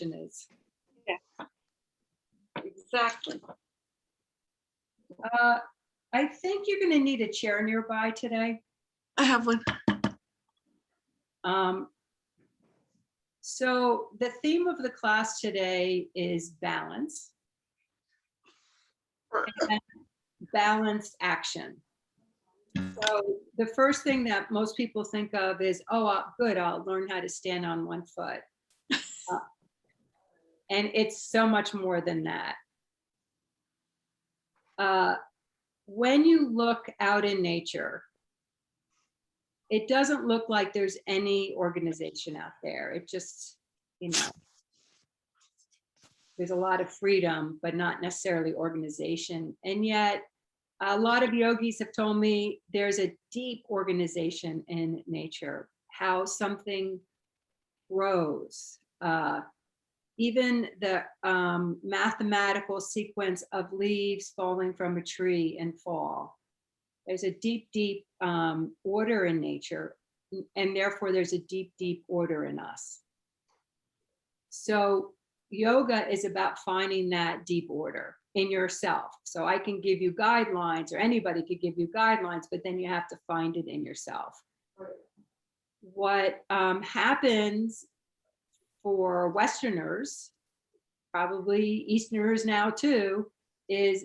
is. Yeah. Exactly. I think you're going to need a chair nearby today. I have one. So the theme of the class today is balance, and balanced action. So the first thing that most people think of is, oh, good, I'll learn how to stand on one foot. And it's so much more than that. When you look out in nature, it doesn't look like there's any organization out there. It just, there's a lot of freedom, but not necessarily organization. And yet, a lot of yogis have told me there's a deep organization in nature, how something grows. Even the mathematical sequence of leaves falling from a tree and fall. There's a deep, deep order in nature, and therefore there's a deep, deep order in us. So yoga is about finding that deep order in yourself. So I can give you guidelines, or anybody could give you guidelines, but then you have to find it in yourself. What happens for Westerners, probably Easterners now too, is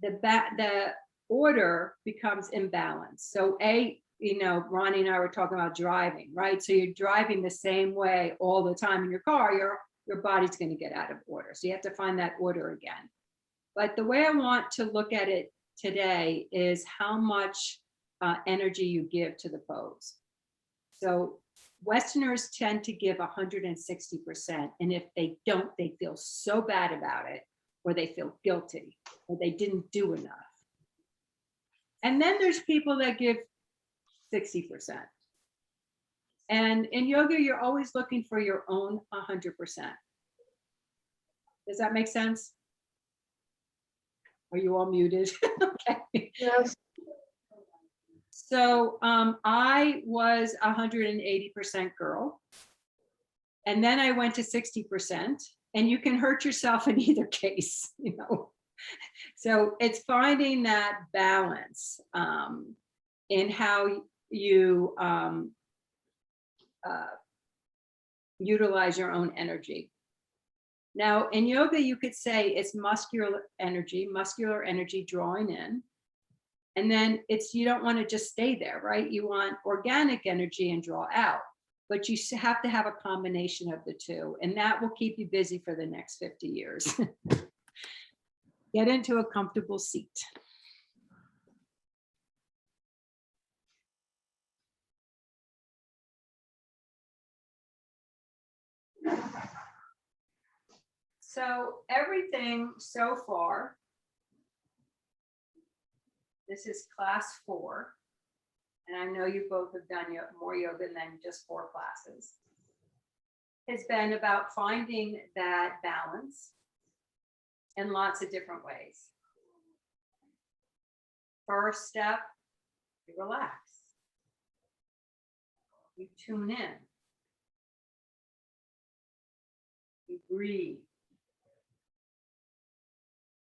the order becomes imbalanced. So Ronnie and I were talking about driving, right? So you're driving the same way all the time in your car, your body's going to get out of order. So you have to find that order again. But the way I want to look at it today is how much energy you give to the pose. So Westerners tend to give 160%. And if they don't, they feel so bad about it, or they feel guilty, or they didn't do enough. And then there's people that give 60%. And in yoga, you're always looking for your own 100%. Does that make sense? Are you all muted? Okay. Yes. So I was 180% girl. And then I went to 60%. And you can hurt yourself in either case, So it's finding that balance in how you utilize your own energy. Now, in yoga, you could say it's muscular energy drawing in. And then you don't want to just stay there, right? You want organic energy and draw out. But you have to have a combination of the two. And that will keep you busy for the next 50 years. Get into a comfortable seat. So everything so far, this is class 4. And I know you both have done more yoga than just 4 classes. Has been about finding that balance in lots of different ways. First step, you relax. You tune in. You breathe.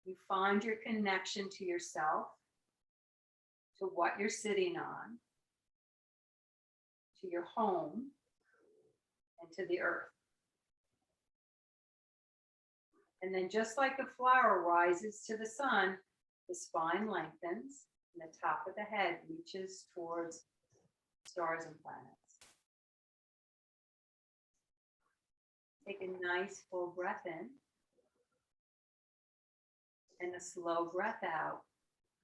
You find your connection to yourself, to what you're sitting on, to your home, and to the earth. And then just like a flower rises to the sun, the spine lengthens and the top of the head reaches towards stars and planets. Take a nice full breath in and a slow breath out.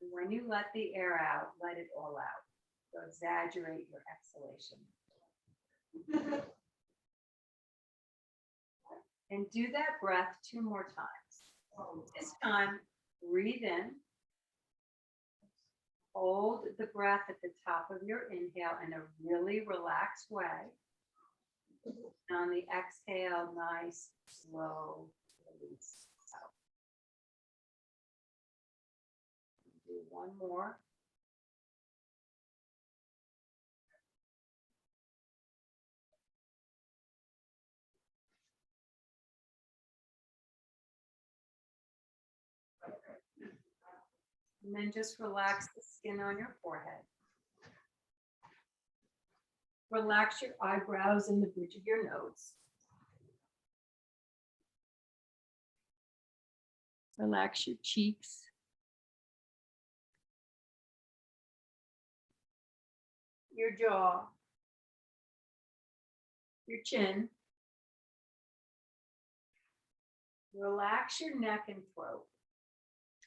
And when you let the air out, let it all out. So exaggerate your exhalation. And do that breath 2 more times. This time, breathe in. Hold the breath at the top of your inhale in a really relaxed way. And on the exhale, nice, slow release out. Do one more. And then just relax the skin on your forehead. Relax your eyebrows and the bridge of your nose. Relax your cheeks. Your jaw. Your chin. Relax your neck and throat.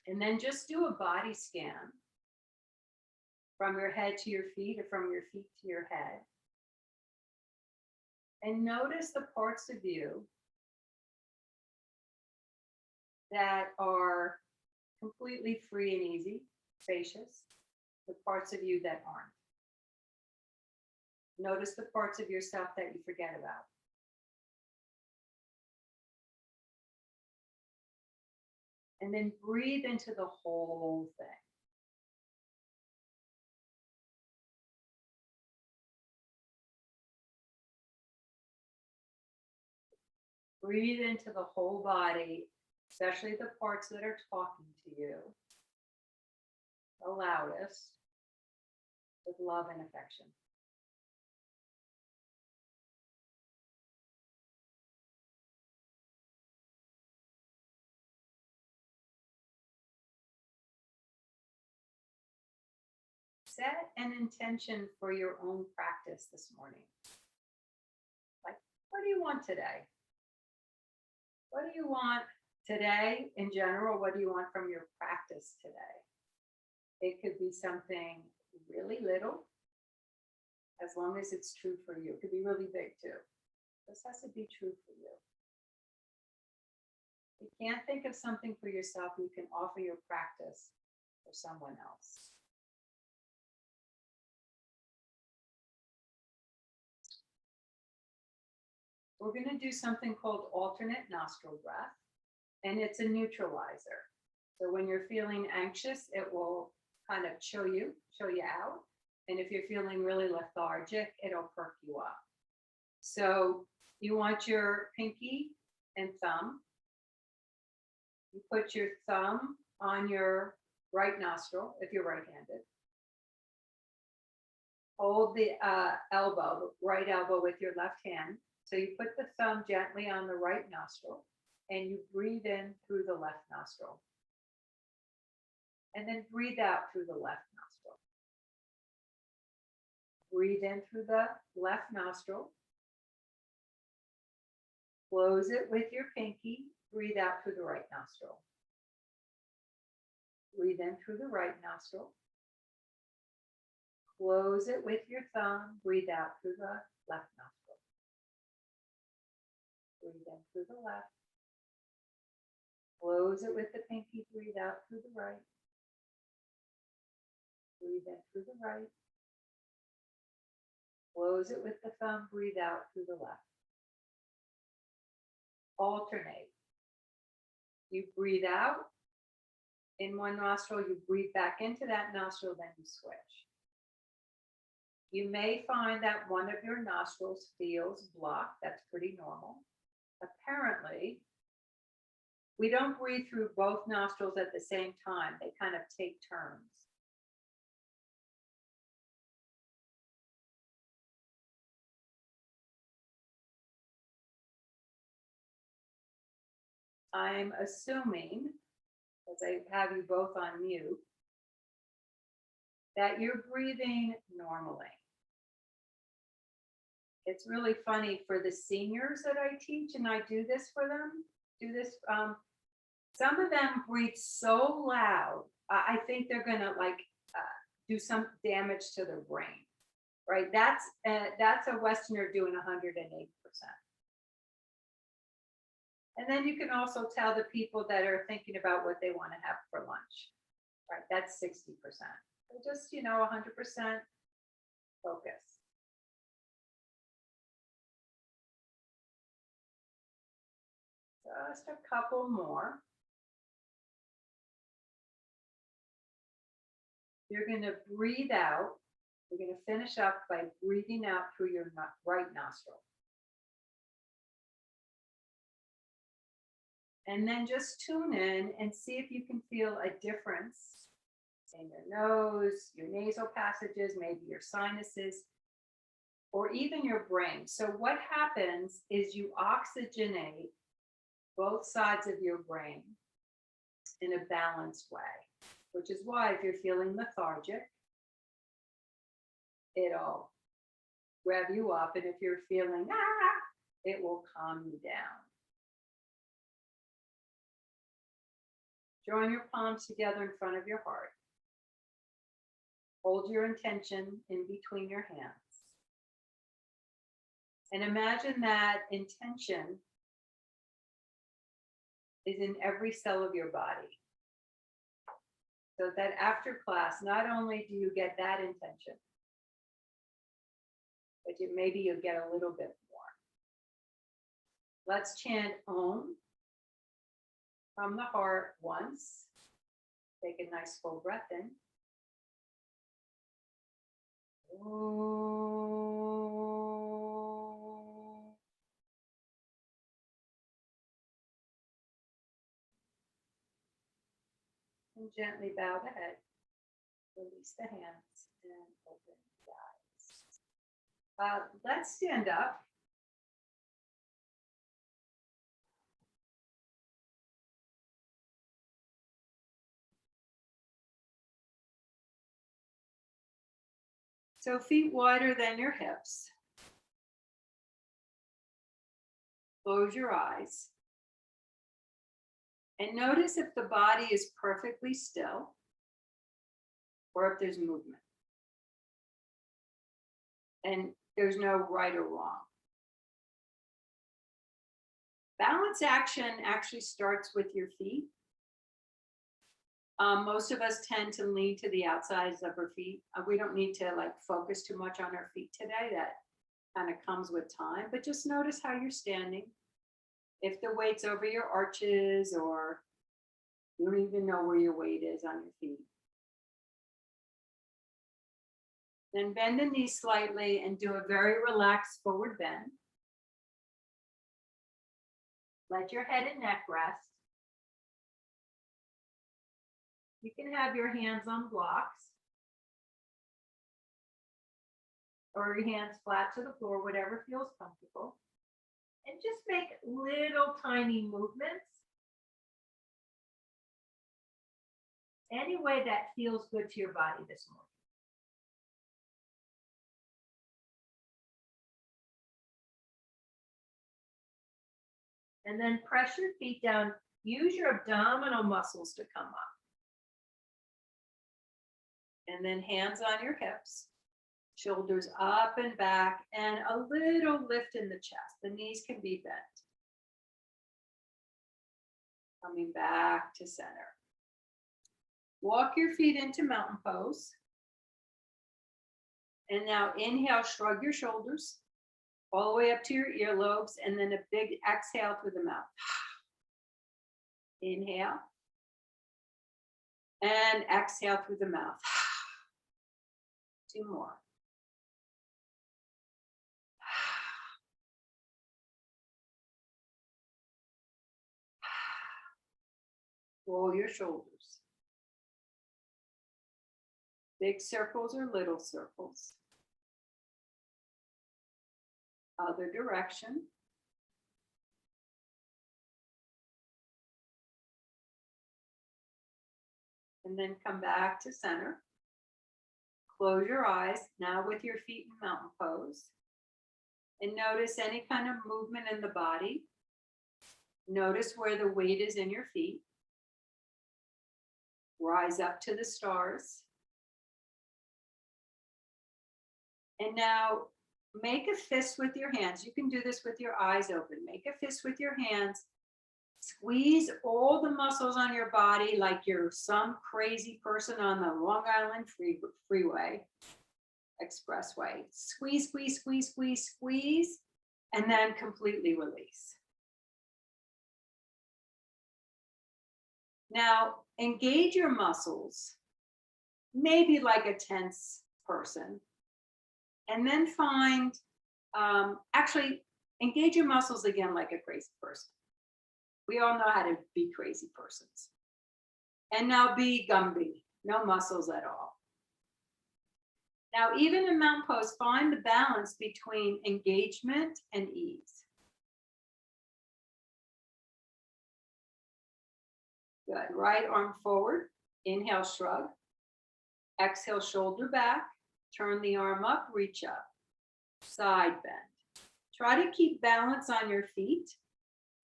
And then just do a body scan from your head to your feet or from your feet to your head. And notice the parts of you that are completely free and easy, spacious, the parts of you that aren't. Notice the parts of yourself that you forget about. And then breathe into the whole thing. Breathe into the whole body, especially the parts that are talking to you the loudest, with love and affection. Set an intention for your own practice this morning. Like, what do you want today? What do you want today in general? What do you want from your practice today? It could be something really little, as long as it's true for you. It could be really big too. This has to be true for you. If you can't think of something for yourself, you can offer your practice for someone else. We're going to do something called alternate nostril breath, and it's a neutralizer. So when you're feeling anxious, it will kind of chill you out. And if you're feeling really lethargic, it'll perk you up. So you want your pinky and thumb. You put your thumb on your right nostril if you're right-handed. Hold the elbow, right elbow with your left hand. So you put the thumb gently on the right nostril and you breathe in through the left nostril. And then breathe out through the left nostril. Breathe in through the left nostril. Close it with your pinky. Breathe out through the right nostril. Breathe in through the right nostril. Close it with your thumb. Breathe out through the left nostril. Breathe in through the left. Close it with the pinky. Breathe out through the right. Breathe in through the right. Close it with the thumb. Breathe out through the left. Alternate. You breathe out in one nostril, you breathe back into that nostril, then you switch. You may find that one of your nostrils feels blocked. That's pretty normal. Apparently, we don't breathe through both nostrils at the same time. They kind of take turns. I'm assuming, as I have you both on mute, that you're breathing normally. It's really funny for the seniors that I teach, and I do this for them, some of them breathe so loud, I think they're gonna do some damage to their brain, right? That's a Westerner doing 108%. And then you can also tell the people that are thinking about what they want to have for lunch, right? That's 60%. So just, 100% focus. Just a couple more. You're going to breathe out. We're going to finish up by breathing out through your right nostril. And then just tune in and see if you can feel a difference in your nose, your nasal passages, maybe your sinuses, or even your brain. So what happens is you oxygenate both sides of your brain in a balanced way, which is why if you're feeling lethargic, it'll rev you up. And if you're feeling, it will calm you down. Join your palms together in front of your heart. Hold your intention in between your hands. And imagine that intention is in every cell of your body. So that after class, not only do you get that intention, but maybe you'll get a little bit more. Let's chant Om from the heart once. Take a nice full breath in. Om. And gently bow the head. Release the hands and open the eyes. Let's stand up. So feet wider than your hips. Close your eyes. And notice if the body is perfectly still or if there's movement. And there's no right or wrong. Balance action actually starts with your feet. Most of us tend to lean to the outsides of our feet. We don't need to focus too much on our feet today. That kind of comes with time, but just notice how you're standing. If the weight's over your arches or you don't even know where your weight is on your feet. Then bend the knees slightly and do a very relaxed forward bend. Let your head and neck rest. You can have your hands on blocks or your hands flat to the floor, whatever feels comfortable. And just make little tiny movements. Any way that feels good to your body this morning. And then press your feet down. Use your abdominal muscles to come up. And then hands on your hips, shoulders up and back, and a little lift in the chest. The knees can be bent. Coming back to center. Walk your feet into mountain pose. And now inhale, shrug your shoulders all the way up to your earlobes, and then a big exhale through the mouth. Inhale. And exhale through the mouth. 2 more. Roll your shoulders. Big circles or little circles. Other direction. And then come back to center. Close your eyes, now with your feet in mountain pose. And notice any kind of movement in the body. Notice where the weight is in your feet. Rise up to the stars. And now make a fist with your hands. You can do this with your eyes open. Make a fist with your hands. Squeeze all the muscles on your body like you're some crazy person on the Long Island Freeway, Expressway. Squeeze, squeeze, squeeze, squeeze, squeeze, and then completely release. Now, engage your muscles, maybe like a tense person, and then find, actually, engage your muscles again like a crazy person. We all know how to be crazy persons. And now be Gumby. no muscles at all. Now, even in mountain pose, find the balance between engagement and ease. Good. Right arm forward. Inhale, shrug. Exhale, shoulder back. Turn the arm up, reach up. Side bend. Try to keep balance on your feet.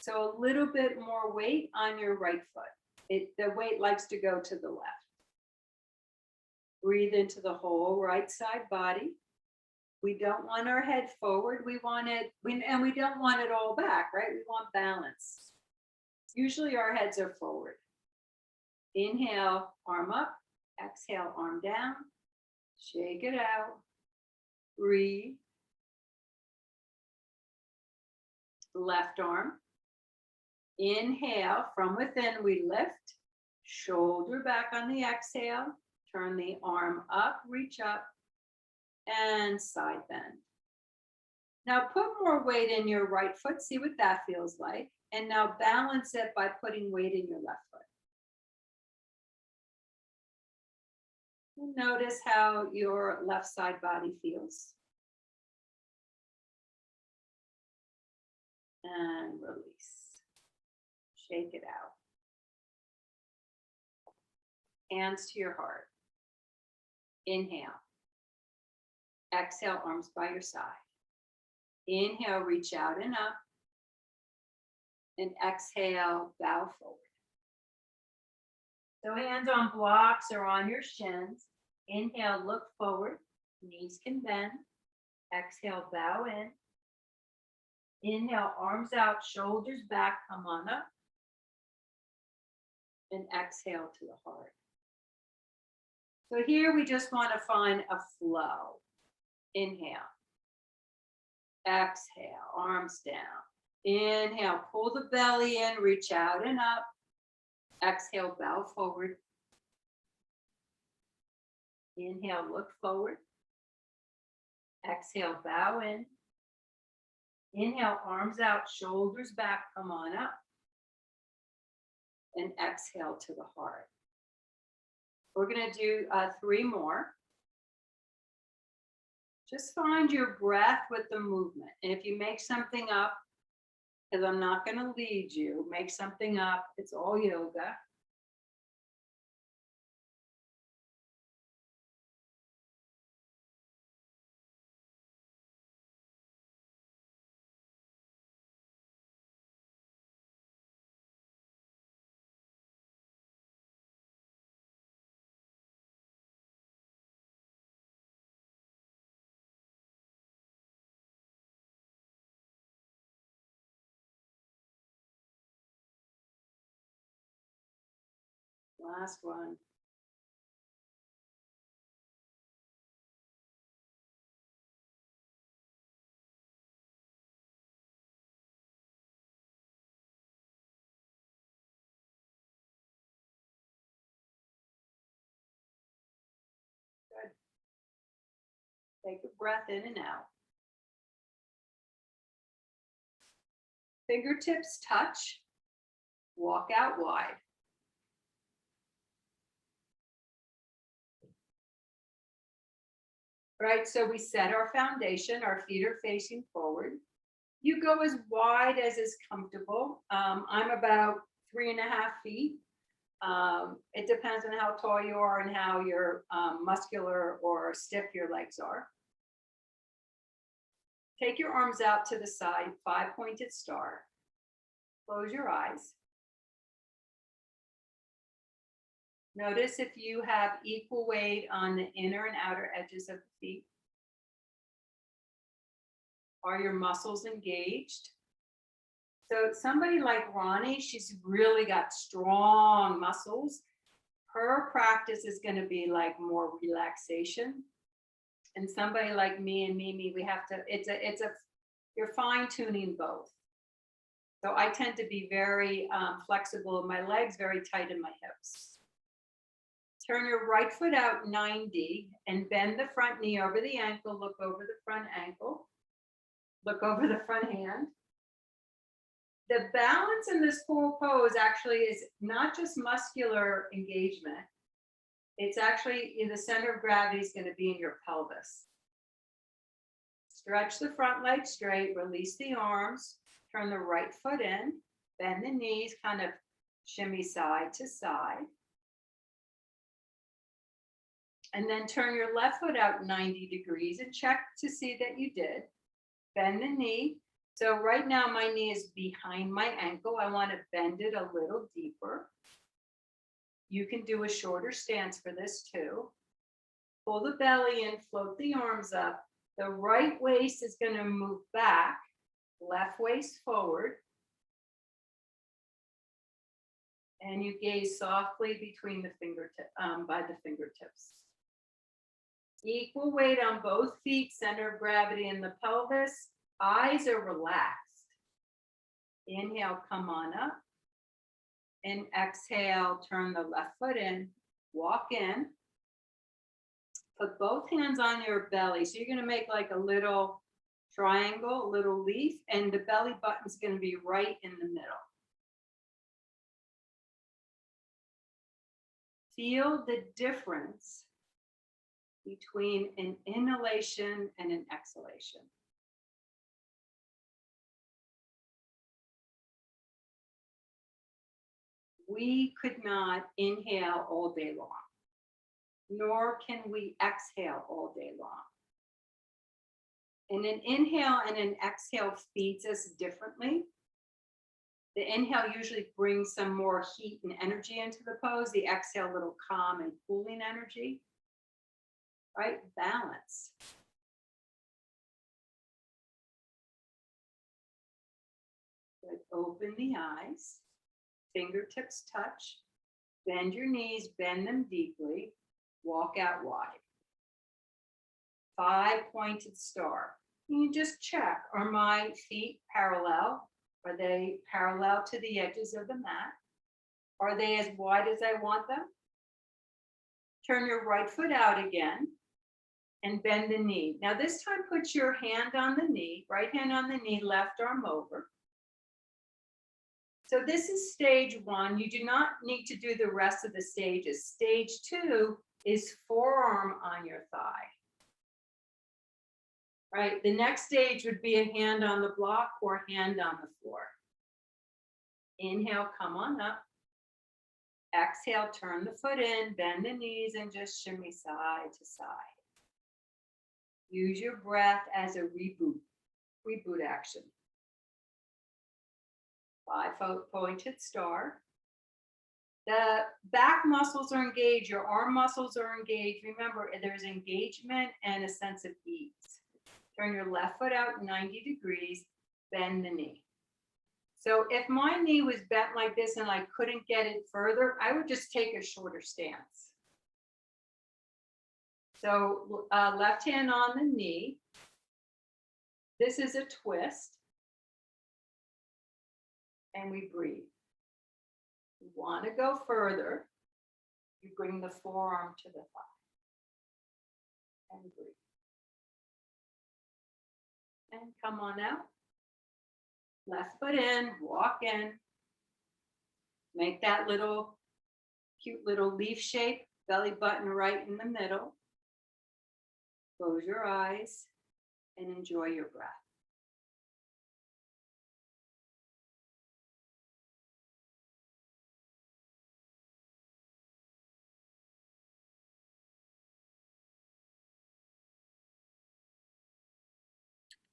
So a little bit more weight on your right foot. The weight likes to go to the left. Breathe into the whole right side body. We don't want our head forward. We want it, and we don't want it all back, right? We want balance. Usually our heads are forward. Inhale, arm up. Exhale, arm down. Shake it out. Breathe. Left arm. Inhale, from within we lift. Shoulder back on the exhale. Turn the arm up, reach up, and side bend. Now put more weight in your right foot. See what that feels like. And now balance it by putting weight in your left foot. And notice how your left side body feels. And release. Shake it out. Hands to your heart. Inhale. Exhale, arms by your side. Inhale, reach out and up. And exhale, bow forward. So hands on blocks or on your shins. Inhale, look forward. Knees can bend. Exhale, bow in. Inhale, arms out, shoulders back, come on up. And exhale to the heart. So here we just want to find a flow. Inhale. Exhale, arms down. Inhale, pull the belly in, reach out and up. Exhale, bow forward. Inhale, look forward. Exhale, bow in. Inhale, arms out, shoulders back, come on up. And exhale to the heart. We're going to do 3 more. Just find your breath with the movement. And if you make something up, because I'm not going to lead you, make something up. It's all yoga. Last one. Good. Take a breath in and out. Fingertips touch. Walk out wide. Right, so we set our foundation, our feet are facing forward. You go as wide as is comfortable. I'm about 3.5 feet. It depends on how tall you are and how your muscular or stiff your legs are. Take your arms out to the side, 5-pointed star. Close your eyes. Notice if you have equal weight on the inner and outer edges of the feet. Are your muscles engaged? So somebody like Ronnie, she's really got strong muscles. Her practice is going to be like more relaxation. And somebody like me and Mimi, we have to, you're fine tuning both. So I tend to be very flexible in my legs, very tight in my hips. Turn your right foot out 90 and bend the front knee over the ankle. Look over the front ankle. Look over the front hand. The balance in this pool pose actually is not just muscular engagement. It's actually, the center of gravity is going to be in your pelvis. Stretch the front leg straight, release the arms, turn the right foot in, bend the knees, kind of shimmy side to side. And then turn your left foot out 90 degrees and check to see that you did. Bend the knee. So right now my knee is behind my ankle. I want to bend it a little deeper. You can do a shorter stance for this too. Pull the belly in, float the arms up. The right waist is going to move back, left waist forward. And you gaze softly between the by the fingertips. Equal weight on both feet, center of gravity in the pelvis. Eyes are relaxed. Inhale, come on up. And exhale, turn the left foot in, walk in. Put both hands on your belly. So you're going to make like a little triangle, a little leaf, and the belly button is going to be right in the middle. Feel the difference between an inhalation and an exhalation. We could not inhale all day long, nor can we exhale all day long. And an inhale and an exhale feeds us differently. The inhale usually brings some more heat and energy into the pose. The exhale, a little calm and cooling energy. Right? Balance. Good. Open the eyes. Fingertips touch. Bend your knees, bend them deeply. Walk out wide. 5-pointed star. You just check, are my feet parallel? Are they parallel to the edges of the mat? Are they as wide as I want them? Turn your right foot out again and bend the knee. Now this time put your hand on the knee, right hand on the knee, left arm over. So this is stage 1. You do not need to do the rest of the stages. Stage 2 is forearm on your thigh. Right, the next stage would be a hand on the block or hand on the floor. Inhale, come on up. Exhale, turn the foot in, bend the knees, and just shimmy side to side. Use your breath as a reboot action. 5-pointed star. The back muscles are engaged, your arm muscles are engaged. Remember, there's engagement and a sense of ease. Turn your left foot out 90 degrees, bend the knee. So if my knee was bent like this and I couldn't get it further, I would just take a shorter stance. So left hand on the knee. This is a twist. And we breathe. You want to go further, you bring the forearm to the thigh. And breathe. And come on out. Left foot in, walk in. Make that little cute little leaf shape, belly button right in the middle. Close your eyes and enjoy your breath.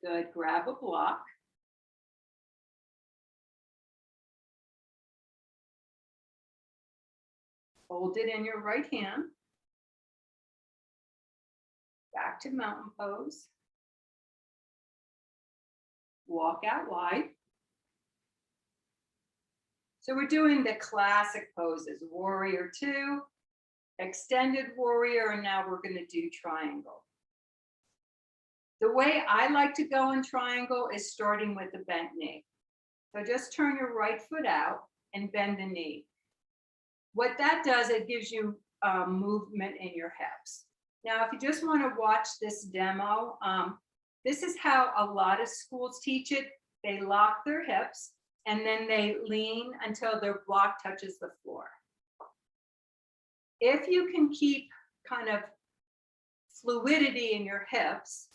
Good, grab a block. Hold it in your right hand. Back to mountain pose. Walk out wide. So we're doing the classic poses, warrior 2, extended warrior, and now we're going to do triangle. The way I like to go in triangle is starting with the bent knee. So just turn your right foot out and bend the knee. What that does, it gives you movement in your hips. Now, if you just want to watch this demo, this is how a lot of schools teach it. They lock their hips and then they lean until their block touches the floor. If you can keep kind of fluidity in your hips,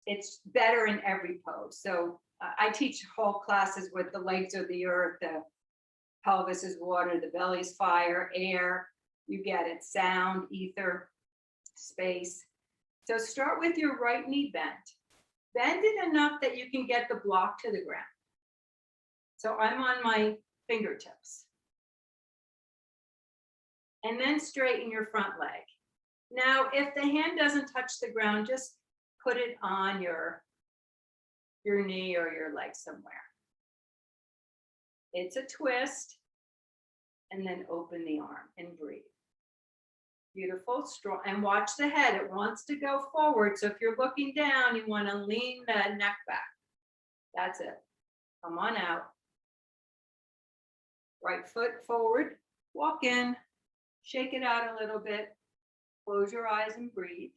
it's better in every pose. So I teach whole classes with the legs are the earth, the pelvis is water, the belly is fire, air, you get it, sound, ether, space. So start with your right knee bent. Bend it enough that you can get the block to the ground. So I'm on my fingertips. And then straighten your front leg. Now, if the hand doesn't touch the ground, just put it on your knee or your leg somewhere. It's a twist, and then open the arm and breathe. Beautiful, strong, and watch the head. It wants to go forward. So if you're looking down, you want to lean the neck back. That's it. Come on out. Right foot forward, walk in, shake it out a little bit, close your eyes and breathe.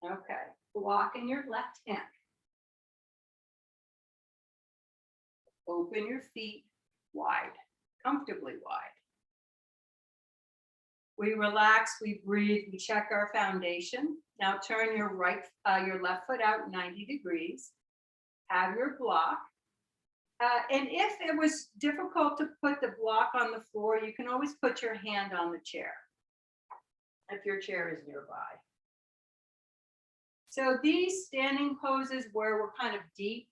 Okay, block in your left hand. Open your feet wide, comfortably wide. We relax, we breathe, we check our foundation. Now turn your left foot out 90 degrees. Have your block. And if it was difficult to put the block on the floor, you can always put your hand on the chair if your chair is nearby. So these standing poses where we're kind of deep,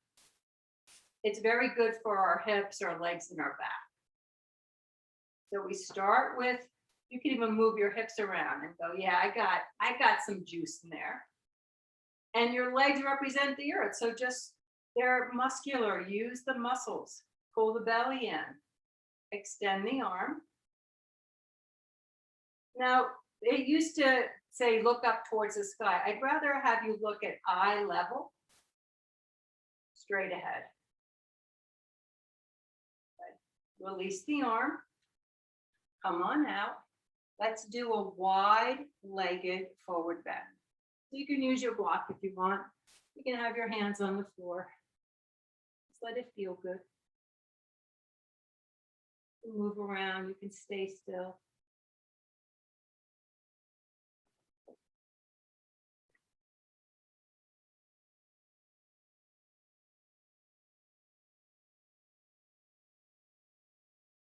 it's very good for our hips, our legs, and our back. So we start with, you can even move your hips around and go, yeah, I got some juice in there. And your legs represent the earth. So just, they're muscular, use the muscles, pull the belly in, extend the arm. Now, they used to say, look up towards the sky. I'd rather have you look at eye level, straight ahead. Release the arm, come on out. Let's do a wide-legged forward bend. So you can use your block if you want. You can have your hands on the floor. Just let it feel good. You can move around, you can stay still.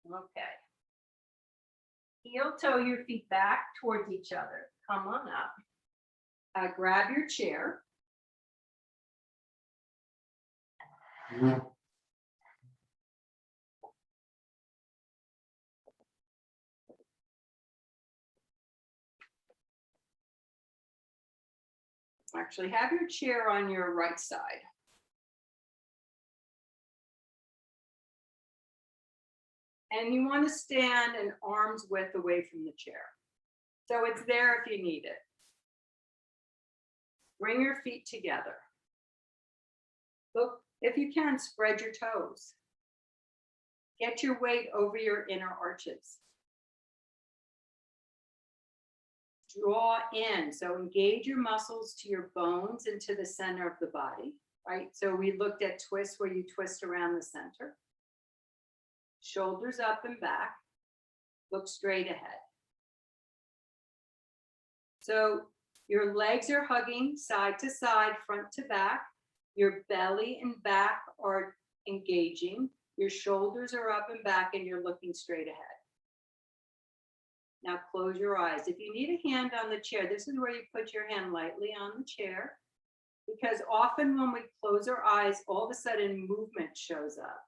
Okay. Heel toe your feet back towards each other. Come on up. Grab your chair. Actually, have your chair on your right side. And you want to stand an arm's width away from the chair. So it's there if you need it. Bring your feet together. Look, if you can, spread your toes. Get your weight over your inner arches. Draw in, so engage your muscles to your bones and to the center of the body, right? So we looked at twists where you twist around the center. Shoulders up and back, look straight ahead. So your legs are hugging side to side, front to back. Your belly and back are engaging. Your shoulders are up and back and you're looking straight ahead. Now close your eyes. If you need a hand on the chair, this is where you put your hand lightly on the chair, because often when we close our eyes, all of a sudden movement shows up.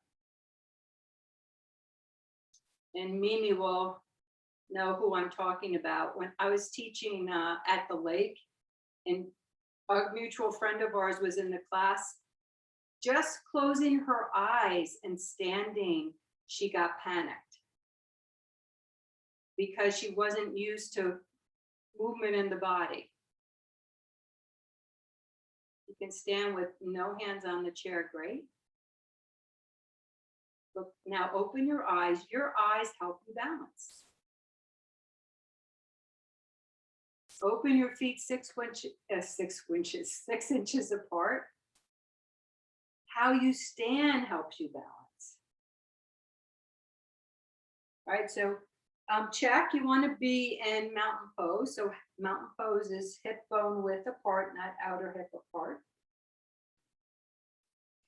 And Mimi will know who I'm talking about. When I was teaching at the lake, and a mutual friend of ours was in the class, just closing her eyes and standing, she got panicked because she wasn't used to movement in the body. You can stand with no hands on the chair, great. Look, now open your eyes. Your eyes help you balance. Open your feet 6 inches apart. How you stand helps you balance. All right, so check, you want to be in mountain pose. So mountain pose is hip bone width apart, not outer hip apart.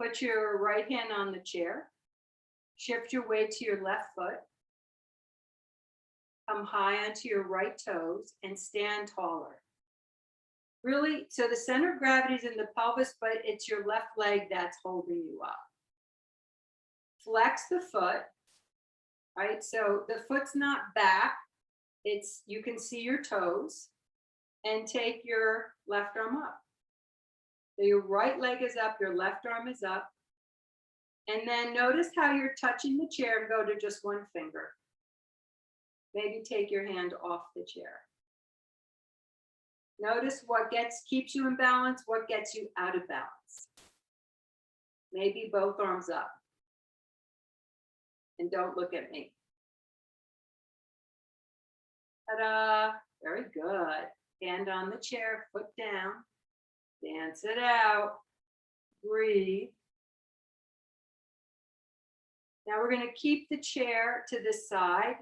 Put your right hand on the chair. Shift your weight to your left foot. Come high onto your right toes and stand taller. Really, so the center of gravity is in the pelvis, but it's your left leg that's holding you up. Flex the foot, right? So the foot's not back. It's, you can see your toes, and take your left arm up. So your right leg is up, your left arm is up. And then notice how you're touching the chair and go to just one finger. Maybe take your hand off the chair. Notice what keeps you in balance, what gets you out of balance. Maybe both arms up. And don't look at me. Ta-da! Very good. Hand on the chair, foot down. Dance it out. Breathe. Now we're going to keep the chair to the side.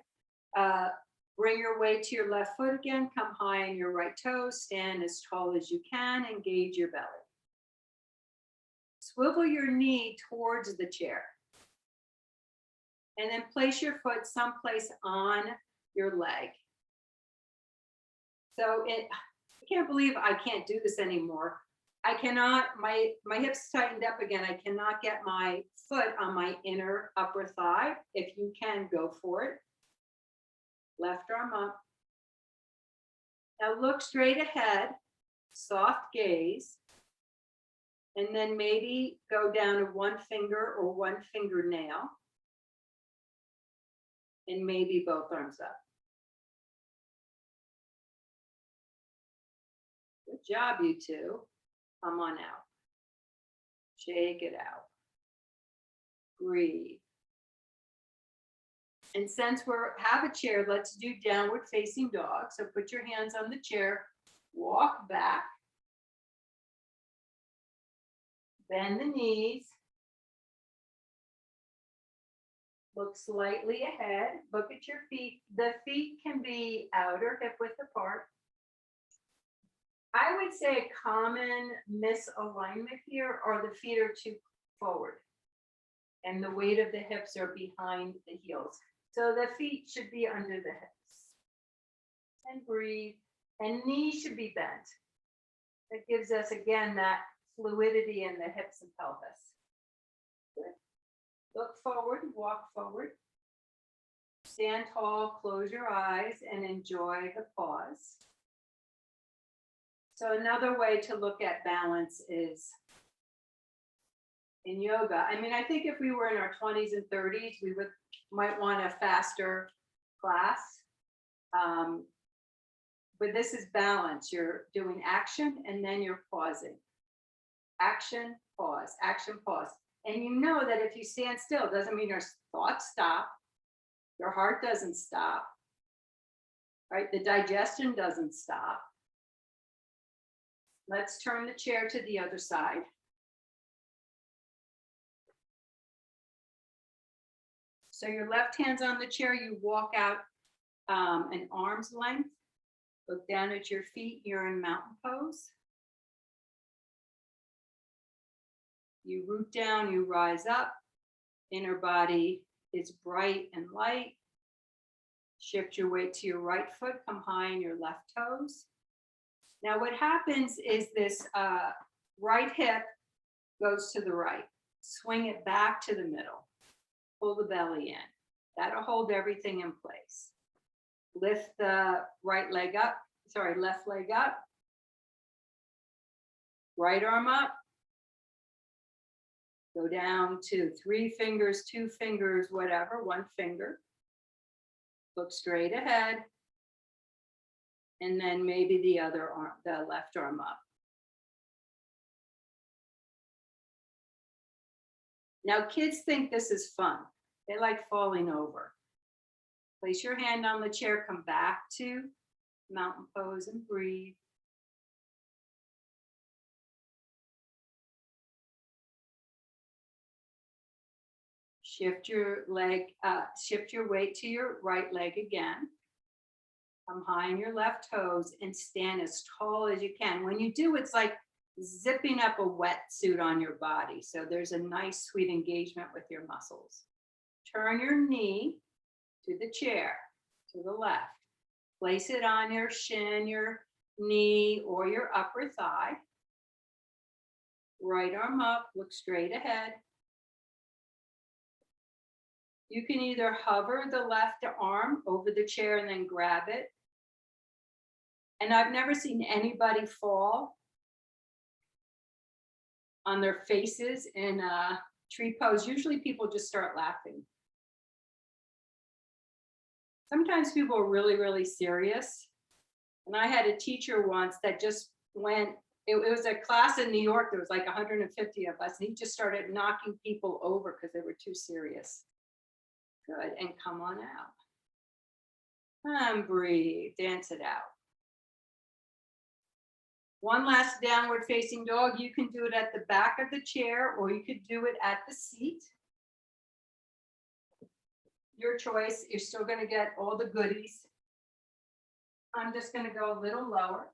Bring your weight to your left foot again. Come high on your right toes. Stand as tall as you can. Engage your belly. Swivel your knee towards the chair. And then place your foot someplace on your leg. So I can't believe I can't do this anymore. I cannot, my hips tightened up again. I cannot get my foot on my inner upper thigh. If you can, go for it. Left arm up. Now look straight ahead, soft gaze. And then maybe go down to one finger or one fingernail. And maybe both arms up. Good job, you two. Come on out. Shake it out. Breathe. And since we have a chair, let's do downward facing dog. So put your hands on the chair, walk back, bend the knees, look slightly ahead, look at your feet. The feet can be outer hip width apart. I would say a common misalignment here are the feet are too forward and the weight of the hips are behind the heels. So the feet should be under the hips. And breathe. And knees should be bent. That gives us, again, that fluidity in the hips and pelvis. Good. Look forward, walk forward. Stand tall, close your eyes, and enjoy the pause. So another way to look at balance is in yoga. I mean, I think if we were in our 20s and 30s, we might want a faster class. But this is balance. You're doing action and then you're pausing. Action, pause, action, pause. And you know that if you stand still, it doesn't mean your thoughts stop. Your heart doesn't stop. Right? The digestion doesn't stop. Let's turn the chair to the other side. So your left hand's on the chair, you walk out an arm's length. Look down at your feet, you're in mountain pose. You root down, you rise up. Inner body is bright and light. Shift your weight to your right foot, come high on your left toes. Now what happens is this right hip goes to the right. Swing it back to the middle. Pull the belly in. That'll hold everything in place. Lift the right leg up, left leg up. Right arm up. Go down to 3 fingers, 2 fingers, whatever, 1 finger. Look straight ahead. And then maybe the other arm, the left arm up. Now kids think this is fun. They like falling over. Place your hand on the chair, come back to mountain pose and breathe. Shift your shift your weight to your right leg again. Come high on your left toes and stand as tall as you can. When you do, it's like zipping up a wetsuit on your body. So there's a nice, sweet engagement with your muscles. Turn your knee to the chair, to the left. Place it on your shin, your knee, or your upper thigh. Right arm up, look straight ahead. You can either hover the left arm over the chair and then grab it. And I've never seen anybody fall on their faces in a tree pose. Usually people just start laughing. Sometimes people are really, really serious. And I had a teacher once that just went, it was a class in New York, there was like 150 of us, and he just started knocking people over because they were too serious. Good, and come on out. And breathe, dance it out. One last downward facing dog. You can do it at the back of the chair or you could do it at the seat. Your choice. You're still going to get all the goodies. I'm just going to go a little lower.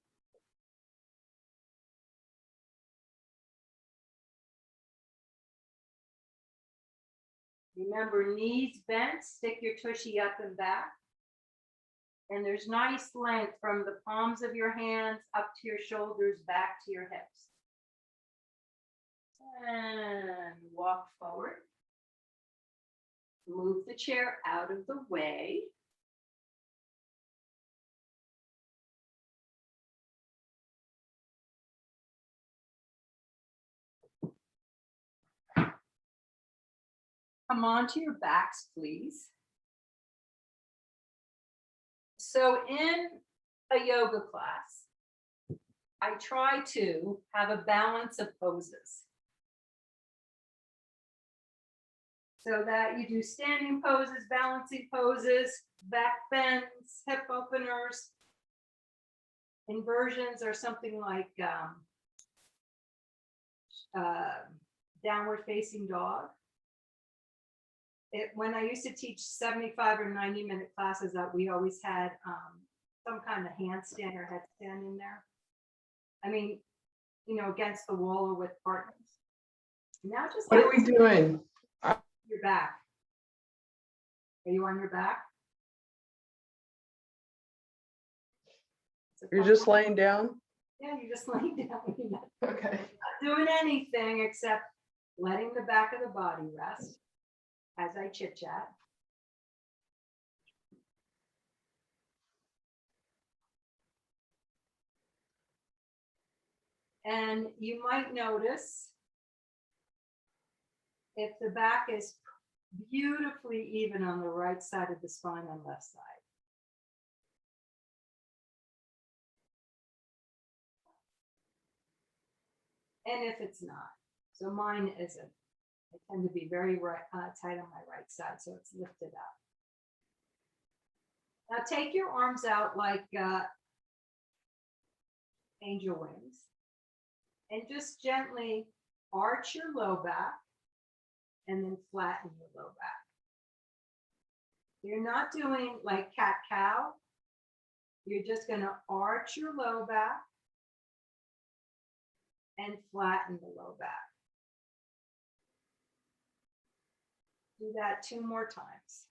Remember, knees bent, stick your tushy up and back. And there's nice length from the palms of your hands up to your shoulders, back to your hips. And walk forward. Move the chair out of the way. Come onto your backs, please. So in a yoga class, I try to have a balance of poses. So that you do standing poses, balancing poses, back bends, hip openers, inversions, or something like downward facing dog. When I used to teach 75 or 90-minute classes, that we always had some kind of handstand or headstand in there. I mean, you know, against the wall or with partners. Now just what are we doing? Your back. Are you on your back? You're just laying down? Yeah, you're just laying down. You're not Okay. doing anything except letting the back of the body rest as I chit chat. And you might notice if the back is beautifully even on the right side of the spine and left side. And if it's not, so mine isn't. I tend to be very tight on my right side, so it's lifted up. Now take your arms out like angel wings and just gently arch your low back and then flatten your low back. You're not doing like cat-cow. You're just going to arch your low back and flatten the low back. Do that 2 more times.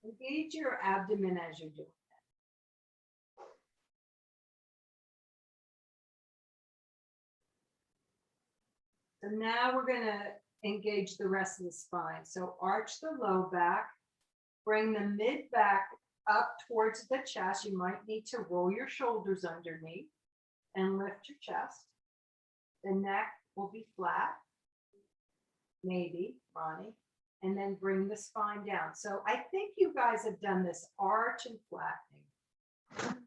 Engage your abdomen as you're doing it. So now we're going to engage the rest of the spine. So arch the low back, bring the mid back up towards the chest. You might need to roll your shoulders underneath and lift your chest. The neck will be flat, maybe, Ronnie, and then bring the spine down. So I think you guys have done this arch and flattening.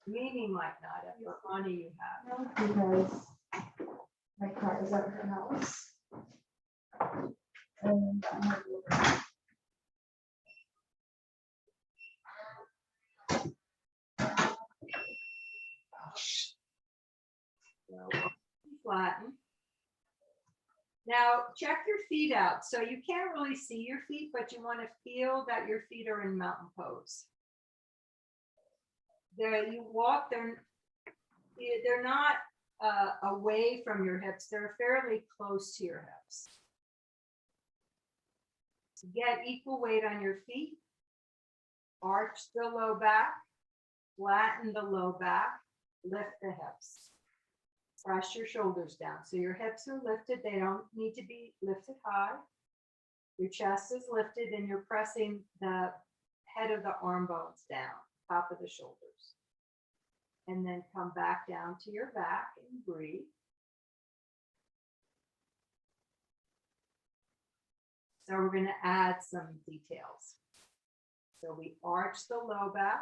Mimi might not have, but Ronnie, you have. No, because my car is at her house. And I'm not over. So flatten. Now, check your feet out. So you can't really see your feet, but you want to feel that your feet are in mountain pose. There, you walk, they're not away from your hips. They're fairly close to your hips. Get equal weight on your feet. Arch the low back. Flatten the low back. Lift the hips. Press your shoulders down. So your hips are lifted. They don't need to be lifted high. Your chest is lifted and you're pressing the head of the arm bones down, top of the shoulders. And then come back down to your back and breathe. So we're going to add some details. So we arch the low back,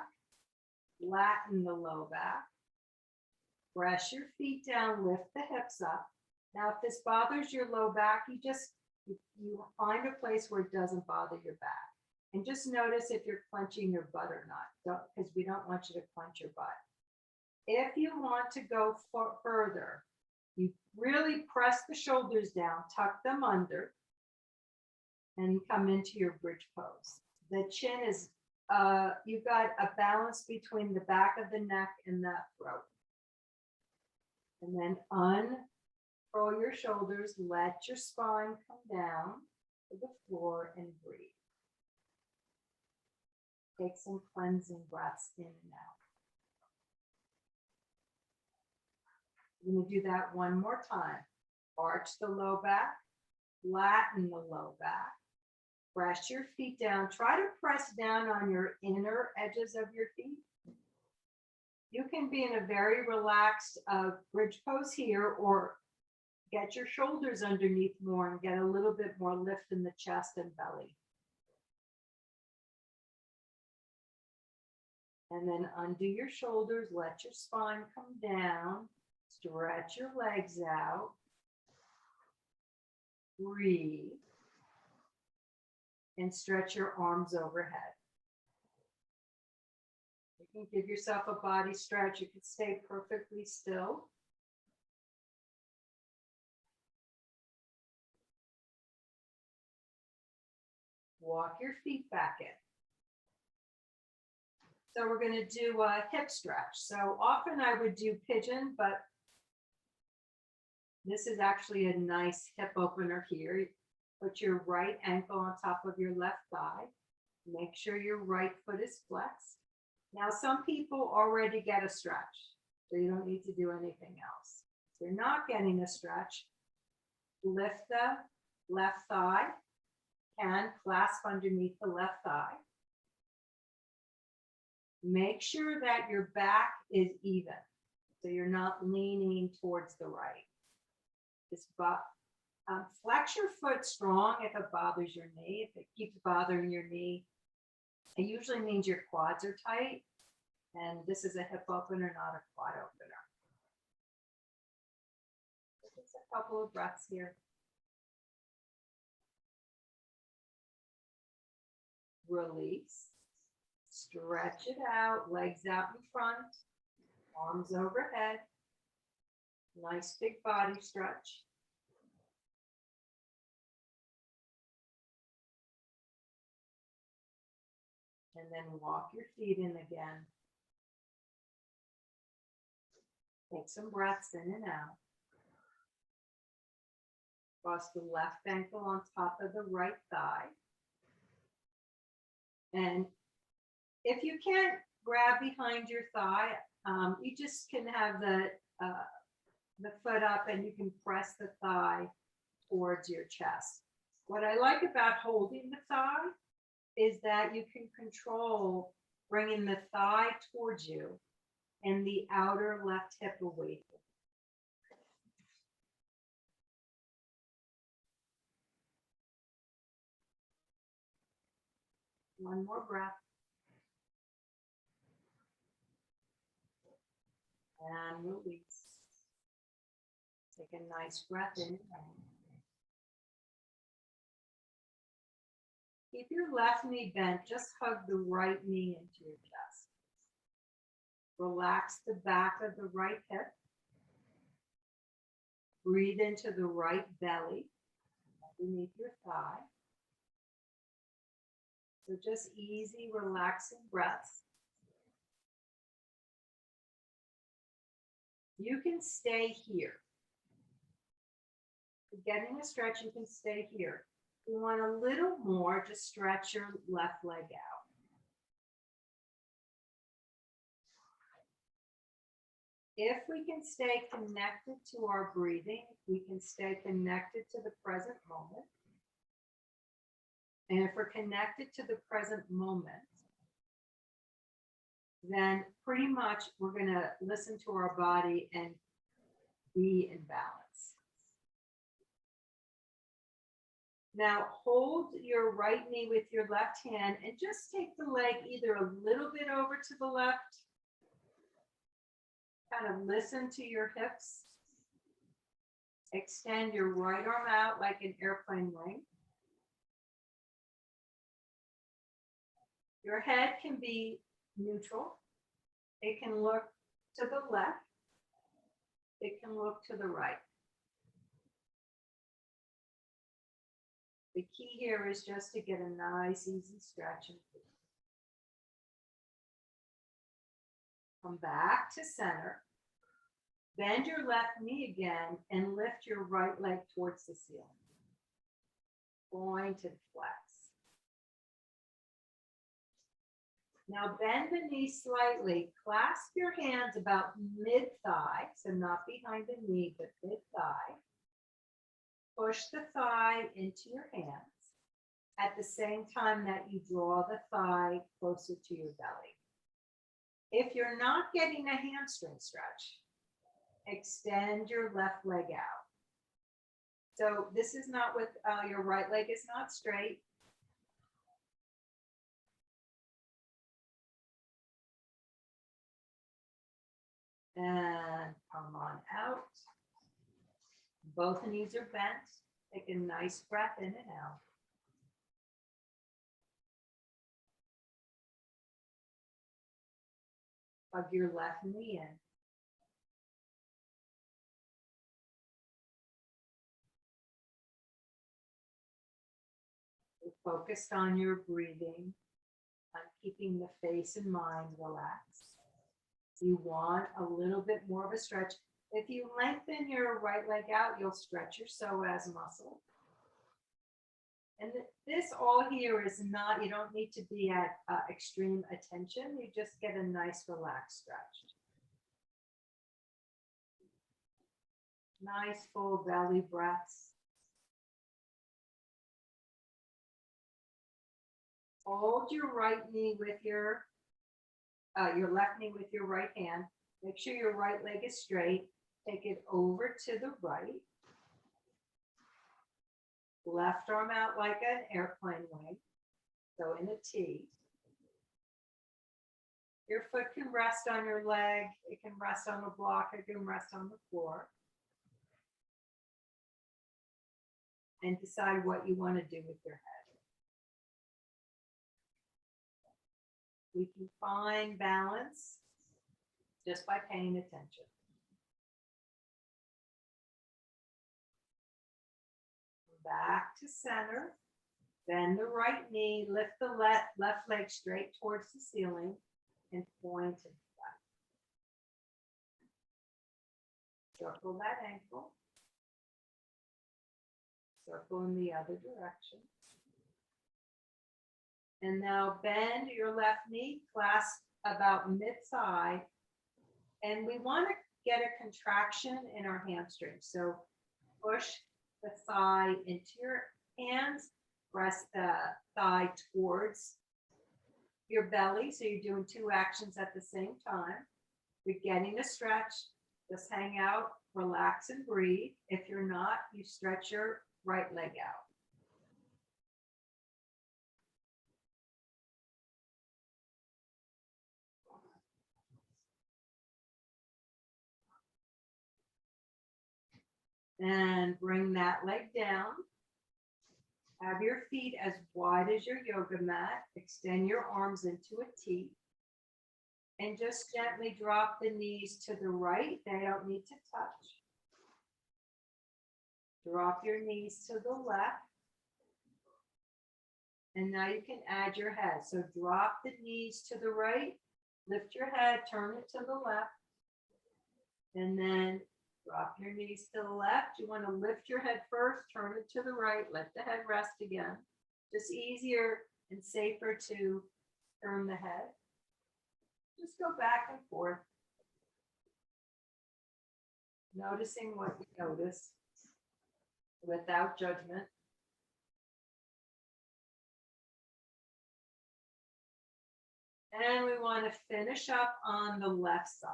flatten the low back, press your feet down, lift the hips up. Now, if this bothers your low back, you find a place where it doesn't bother your back. And just notice if you're clenching your butt or not, because we don't want you to clench your butt. If you want to go further, you really press the shoulders down, tuck them under, and come into your bridge pose. The chin is, you've got a balance between the back of the neck and the throat. And then unroll your shoulders, let your spine come down to the floor and breathe. Take some cleansing breaths in and out. We're going to do that one more time. Arch the low back, flatten the low back, press your feet down. Try to press down on your inner edges of your feet. You can be in a very relaxed bridge pose here, or get your shoulders underneath more and get a little bit more lift in the chest and belly. And then undo your shoulders, let your spine come down, stretch your legs out, breathe, and stretch your arms overhead. You can give yourself a body stretch. You can stay perfectly still. Walk your feet back in. So we're going to do a hip stretch. So often I would do pigeon, but this is actually a nice hip opener here. Put your right ankle on top of your left thigh. Make sure your right foot is flexed. Now, some people already get a stretch, so you don't need to do anything else. If you're not getting a stretch, lift the left thigh and clasp underneath the left thigh. Make sure that your back is even, so you're not leaning towards the right. Flex your foot strong if it bothers your knee. If it keeps bothering your knee, it usually means your quads are tight, and this is a hip opener, not a quad opener. Just a couple of breaths here. Release. Stretch it out, legs out in front, arms overhead. Nice big body stretch. And then walk your feet in again. Take some breaths in and out. Cross the left ankle on top of the right thigh. And if you can't grab behind your thigh, you just can have the foot up and you can press the thigh towards your chest. What I like about holding the thigh is that you can control bringing the thigh towards you and the outer left hip away. One more breath. And release. Take a nice breath in. Keep your left knee bent. Just hug the right knee into your chest. Relax the back of the right hip. Breathe into the right belly. beneath your thigh. So just easy, relaxing breaths. You can stay here. Getting a stretch, you can stay here. If you want a little more, just stretch your left leg out. If we can stay connected to our breathing, we can stay connected to the present moment. And if we're connected to the present moment, then pretty much we're going to listen to our body and be in balance. Now hold your right knee with your left hand and just take the leg either a little bit over to the left. Kind of listen to your hips. Extend your right arm out like an airplane wing. Your head can be neutral. It can look to the left. It can look to the right. The key here is just to get a nice, easy stretch. Come back to center. Bend your left knee again and lift your right leg towards the ceiling. Point and flex. Now bend the knee slightly. Clasp your hands about mid-thigh, so not behind the knee, but mid-thigh. Push the thigh into your hands at the same time that you draw the thigh closer to your belly. If you're not getting a hamstring stretch, extend your left leg out. So this is not with your right leg is not straight. And come on out. Both knees are bent. Take a nice breath in and out. Hug your left knee in. You're focused on your breathing, on keeping the face and mind relaxed. You want a little bit more of a stretch. If you lengthen your right leg out, you'll stretch your psoas muscle. And this all here is not, you don't need to be at extreme attention. You just get a nice relaxed stretch. Nice full belly breaths. Hold your right knee with your left knee with your right hand. Make sure your right leg is straight. Take it over to the right. Left arm out like an airplane wing. So in a T. Your foot can rest on your leg. It can rest on the block. It can rest on the floor. And decide what you want to do with your head. We can find balance just by paying attention. Back to center. Bend the right knee. Lift the left leg straight towards the ceiling and point and flex. Circle that ankle. Circle in the other direction. And now bend your left knee, clasp about mid-thigh. And we want to get a contraction in our hamstring. So push the thigh into your hands, press the thigh towards your belly. So you're doing two actions at the same time. You're getting a stretch. Just hang out, relax and breathe. If you're not, you stretch your right leg out. And bring that leg down. Have your feet as wide as your yoga mat. Extend your arms into a T. And just gently drop the knees to the right. They don't need to touch. Drop your knees to the left. And now you can add your head. So drop the knees to the right, lift your head, turn it to the left. And then drop your knees to the left. You want to lift your head first, turn it to the right, let the head rest again. Just easier and safer to turn the head. Just go back and forth. Noticing what you notice without judgment. And we want to finish up on the left side.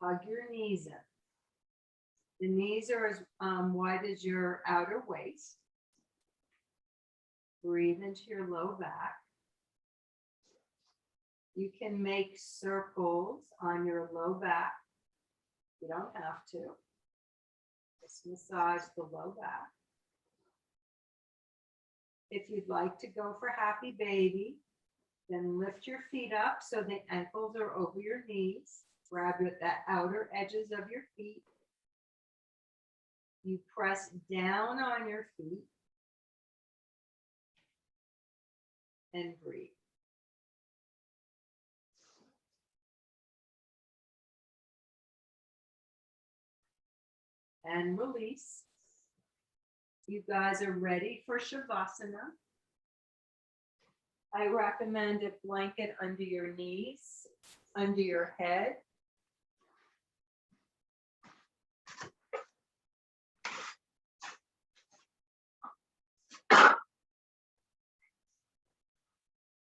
Hug your knees in. The knees are as wide as your outer waist. Breathe into your low back. You can make circles on your low back. You don't have to. Just massage the low back. If you'd like to go for happy baby, then lift your feet up so the ankles are over your knees. Grab at the outer edges of your feet. You press down on your feet and breathe. And release. You guys are ready for Shavasana. I recommend a blanket under your knees, under your head.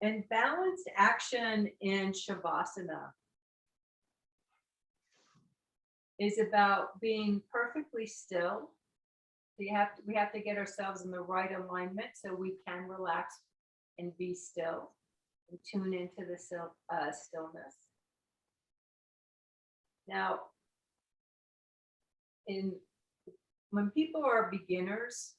And balanced action in Shavasana is about being perfectly still. We have to get ourselves in the right alignment so we can relax and be still and tune into the stillness. Now, when people are beginners,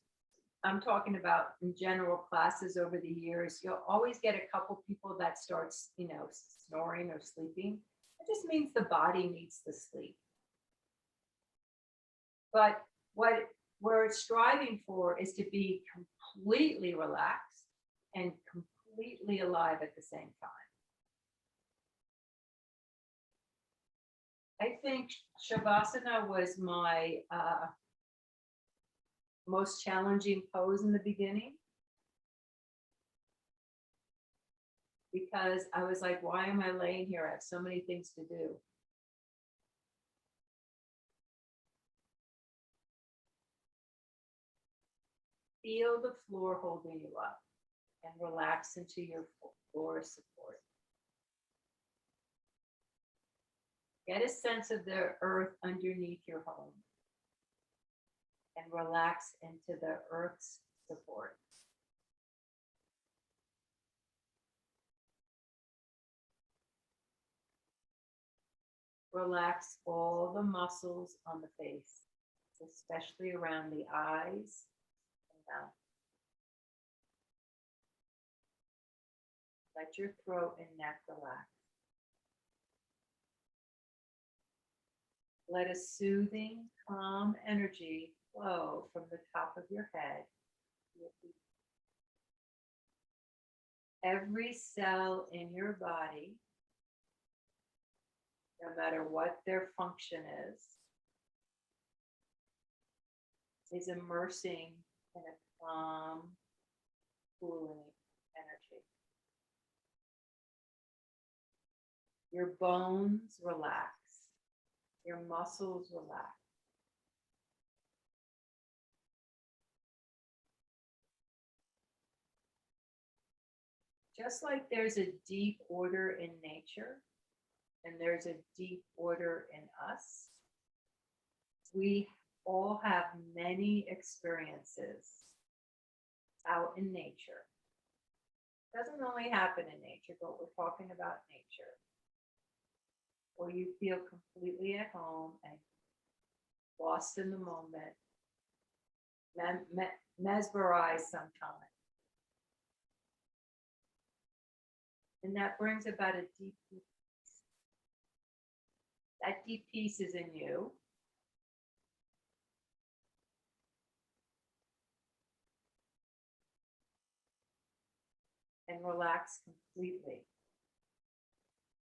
I'm talking about in general classes over the years, you'll always get a couple people that starts, snoring or sleeping. It just means the body needs to sleep. But what we're striving for is to be completely relaxed and completely alive at the same time. I think Shavasana was my most challenging pose in the beginning, because I was like, why am I laying here? I have so many things to do. Feel the floor holding you up and relax into your floor support. Get a sense of the earth underneath your home and relax into the earth's support. Relax all the muscles on the face, especially around the eyes and mouth. Let your throat and neck relax. Let a soothing, calm energy flow from the top of your head to your feet. Every cell in your body, no matter what their function is immersing in a calm, cooling energy. Your bones relax. Your muscles relax. Just like there's a deep order in nature and there's a deep order in us, we all have many experiences out in nature. It doesn't only happen in nature, but we're talking about nature, where you feel completely at home and lost in the moment, mesmerized sometimes. And that brings about a deep peace. That deep peace is in you. And relax completely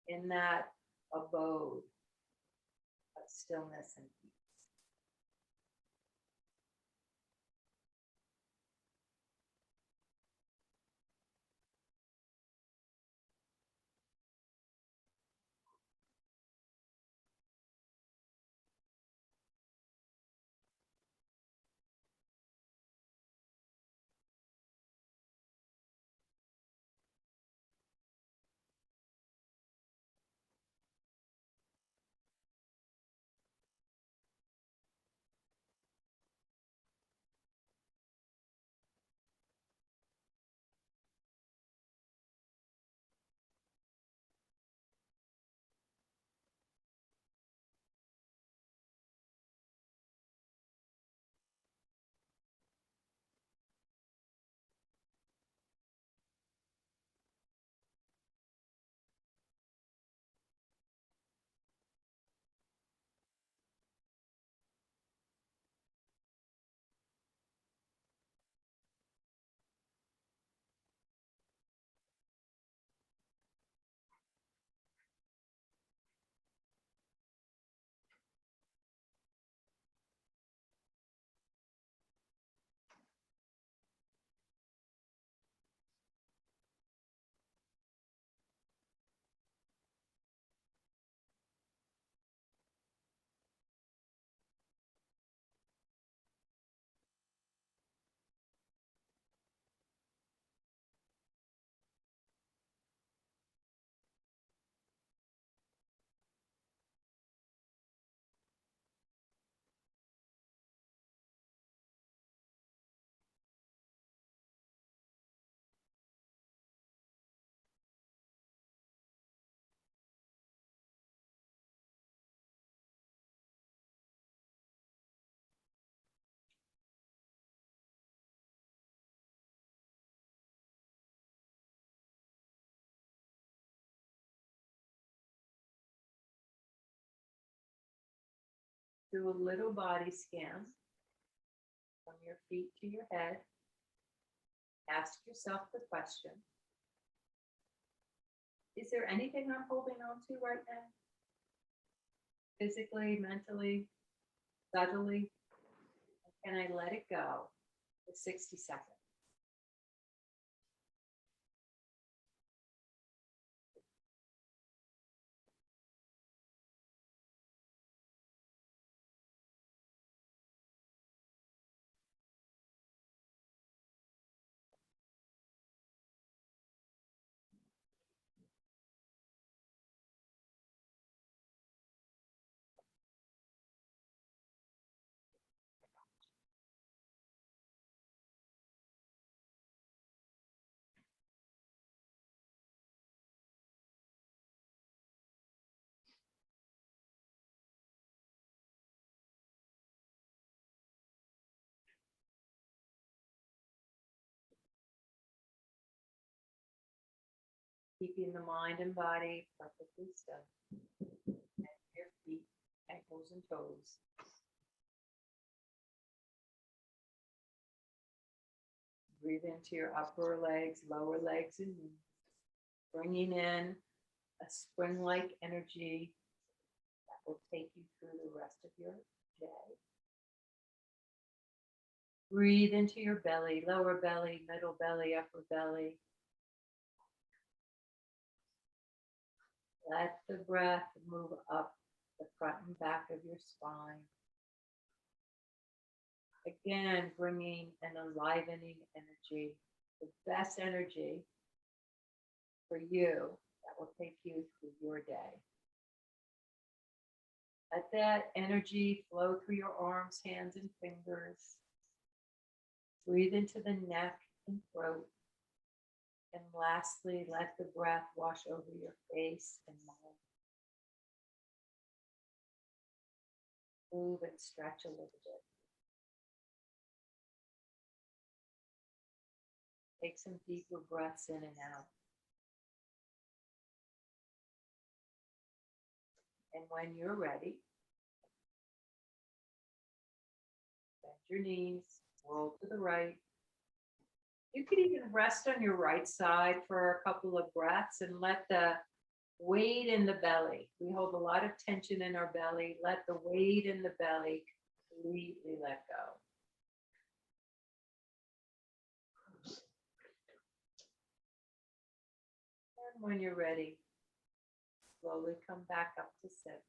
in that abode of stillness and peace. Do a little body scan from your feet to your head. Ask yourself the question, is there anything I'm holding on to right now? Physically, mentally, subtly? Can I let it go for 60 seconds? Keeping the mind and body perfectly still. And your feet, ankles, and toes. Breathe into your upper legs, lower legs, and knees. Bringing in a spring-like energy that will take you through the rest of your day. Breathe into your belly, lower belly, middle belly, upper belly. Let the breath move up the front and back of your spine. Again, bringing an enlivening energy, the best energy for you that will take you through your day. Let that energy flow through your arms, hands, and fingers. Breathe into the neck and throat. And lastly, let the breath wash over your face and mind. Move and stretch a little bit. Take some deeper breaths in and out. And when you're ready, bend your knees, roll to the right. You could even rest on your right side for a couple of breaths and let the weight in the belly. We hold a lot of tension in our belly. Let the weight in the belly completely let go. And when you're ready, slowly come back up to sit.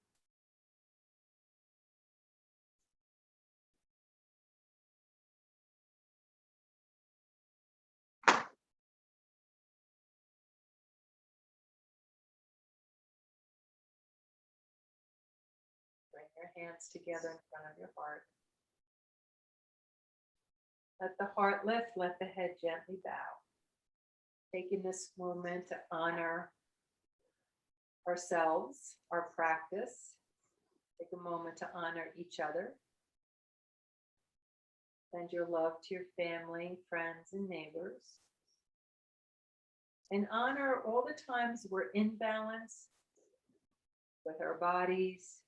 Bring your hands together in front of your heart. Let the heart lift, let the head gently bow. Taking this moment to honor ourselves, our practice. Take a moment to honor each other. Send your love to your family, friends, and neighbors. And honor all the times we're in balance with our bodies,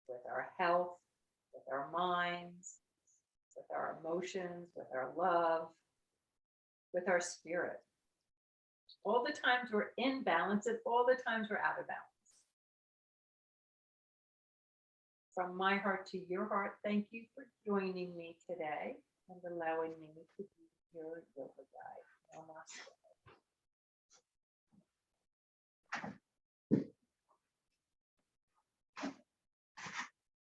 with our health, with our minds, with our emotions, with our love, with our spirit. All the times we're in balance and all the times we're out of balance. From my heart to your heart, thank you for joining me today and allowing me to be your yoga guide. Namaste.